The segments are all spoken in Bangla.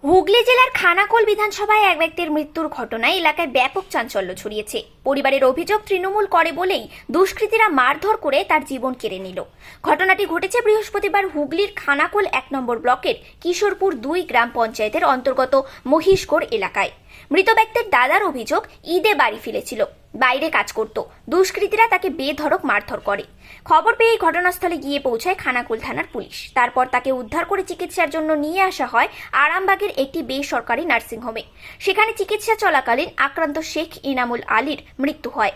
হুগলি জেলার খানাকুল বিধানসভায় এক ব্যক্তির মৃত্যুর ঘটনায় এলাকায় ব্যাপক চাঞ্চল্য ছড়িয়েছে। পরিবারের অভিযোগ, তৃণমূল করে বলেই দুষ্কৃতীরা মারধর করে তার জীবন কেড়ে নিল। ঘটনাটি ঘটেছে বৃহস্পতিবার হুগলির খানাকুল 1 নম্বর ব্লকের কিশোরপুর 2 গ্রাম পঞ্চায়েতের অন্তর্গত মহিষগড় এলাকায়। মৃত ব্যক্তির দাদার অভিযোগ, ঈদে বাড়ি ফিরেছিল, বাইরে কাজ করত। দুষ্কৃতীরা তাকে বেধড়ক মারধর করে। খবর পেয়ে ঘটনাস্থলে গিয়ে পৌঁছায় খানাকুল থানার পুলিশ। তারপর তাকে উদ্ধার করে চিকিৎসার জন্য নিয়ে আসা হয় আরামবাগের একটি বেসরকারি নার্সিংহোমে। সেখানে চিকিৎসা চলাকালীন আক্রান্ত শেখ ইনামুল আলীর মৃত্যু হয়।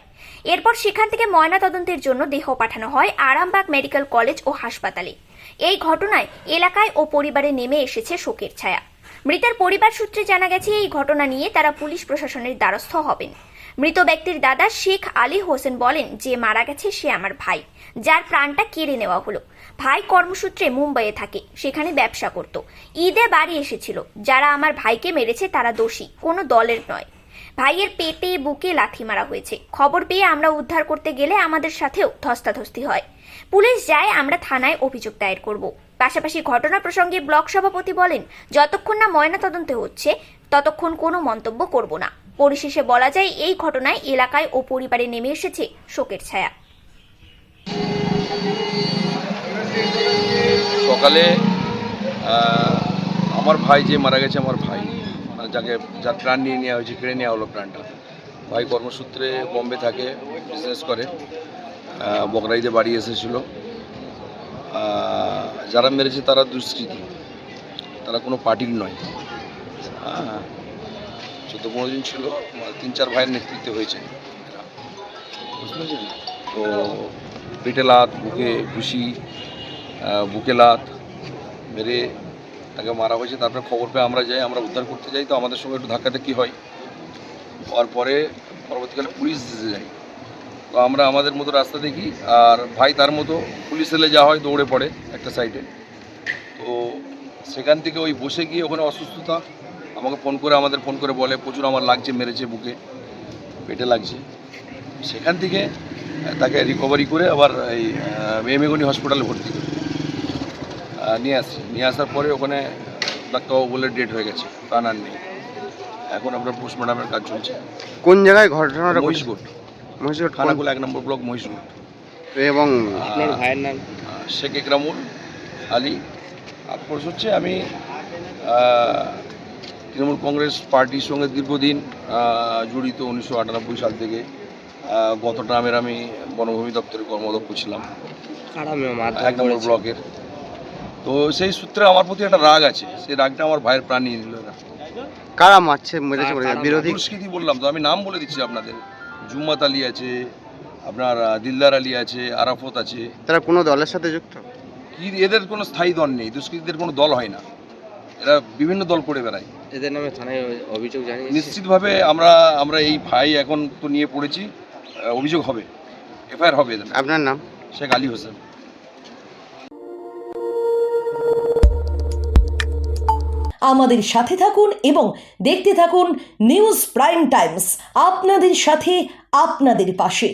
এরপর সেখান থেকে ময়নাতদন্তের জন্য দেহ পাঠানো হয় আরামবাগ মেডিকেল কলেজ ও হাসপাতালে। এই ঘটনায় এলাকায় ও পরিবারে নেমে এসেছে শোকের ছায়া। মৃতের পরিবার সূত্রে জানা গেছে, এই ঘটনা নিয়ে তারা পুলিশ প্রশাসনের দ্বারস্থ হবেন। মৃত ব্যক্তির দাদা শেখ আলী হোসেন বলেন, যে মারা গেছে সে আমার ভাই, যার প্রাণটা কেড়ে নেওয়া হলো। ভাই কর্মসূত্রে মুম্বাইয়ে থাকে, সেখানে ব্যবসা করত। ঈদে বাড়ি এসেছিল। যারা আমার ভাইকে মেরেছে তারা দোষী, কোনো দলের নয়। ভাইয়ের পেটে বুকে লাথি মারা হয়েছে। খবর পেয়ে আমরা উদ্ধার করতে গেলে আমাদের সাথেও ধস্তাধস্তি হয়। পুলিশ যায়, আমরা থানায় অভিযোগ দায়ের করব। পাশাপাশি ঘটনা প্রসঙ্গে ব্লক সভাপতি বলেন, যতক্ষণ না ময়নাতদন্ত হচ্ছে ততক্ষণ কোনো মন্তব্য করব না। পরিশেষে বলা যায়, এই ঘটনায় এলাকায় ও পরিবারে নেমে এসেছে শোকের ছায়া। সকালে আমার ভাই যে মারা গেছে, আমার ভাই মানে যার প্রাণ নিয়ে নেওয়া হয়েছে, কেড়ে নেওয়া হলো প্রাণটা। ভাই কর্মসূত্রে বম্বে থাকে, বিজনেস করে, বকরাইদে বাড়ি এসেছিল। যারা মেরেছে তারা দুষ্কৃতী, তারা কোনো পার্টির নয়। 14-15 দিন ছিল, 3-4 ভাইয়ের নেতৃত্বে হয়েছে। বুঝতে পেরেছেন? তো পেটে লাত, বুকে ঘুষি, বুকে লাত মেরে তাকে মারা হয়েছে। তারপরে খবর পেয়ে আমরা যাই, আমরা উদ্ধার করতে যাই। তো আমাদের সঙ্গে একটু ধাক্কাধাক্কি হয়, হওয়ার পরে পরবর্তীকালে পুলিশ দিতে যাই। তো আমরা আমাদের মতো রাস্তা দেখি, আর ভাই তার মতো পুলিশ এলে যা হয় দৌড়ে পড়ে একটা সাইডে। তো সেখান থেকে ওই বসে গিয়ে ওখানে অসুস্থতা, আমাকে আমাদের ফোন করে বলে, প্রচুর আমার লাগছে, মেরেছে, বুকে পেটে লাগছে। সেখান থেকে তাকে রিকভারি করে আবার এই মেমেগনি হসপিটালে ভর্তি করে নিয়ে আসার পরে ওখানে ডাক্তারবাবু বলে ডেট হয়ে গেছে, প্রাণ আর নেই। এখন আমরা পোস্টমর্টমের কাজ চলছে। কোন জায়গায় ঘটনাটা? মহিষগড় খানাকুল 1 নম্বর ব্লক, মহিষগড়। এবং আপনার ভাইয়ের নাম? শেখ ইকরামুল আলী। আফসোস হচ্ছে, আমি তৃণমূল কংগ্রেস পার্টির সঙ্গে দীর্ঘদিন জড়িত। 1998 সাল থেকে গতটামের আমি বনভূমি দপ্তরে কর্মদক্ষ ছিলাম 1 নম্বর ব্লকের। তো সেই সূত্রে আমার প্রতি একটা রাগ আছে, সেই রাগটা আমার ভাইয়ের প্রাণ নিয়ে নিল। এরা কারা মারছে, মেরেছে? বিরোধী দুষ্কৃতী বললাম তো, আমি নাম বলে দিচ্ছি আপনাদের। জুম্মাত আলী আছে, আপনার দিলদার আলী আছে, আরাফত আছে। তারা কোনো দলের সাথে যুক্ত? কি, এদের কোনো স্থায়ী দল নেই, দুষ্কৃতীদের কোনো দল হয় না, এরা বিভিন্ন দল করে বেড়ায়। এদের নামে থানায় অভিযোগ জানিয়ে নিশ্চিতভাবে আমরা এই ভাই এখন তো নিয়ে পড়েছি, অভিযোগ হবে, এফআইআর হবে এদের। আপনার নাম? শেখ আলী হোসেন। আমাদের সাথে থাকুন এবং দেখতে থাকুন নিউজ প্রাইম টাইমস, আপনাদের সাথে, আপনাদের পাশে।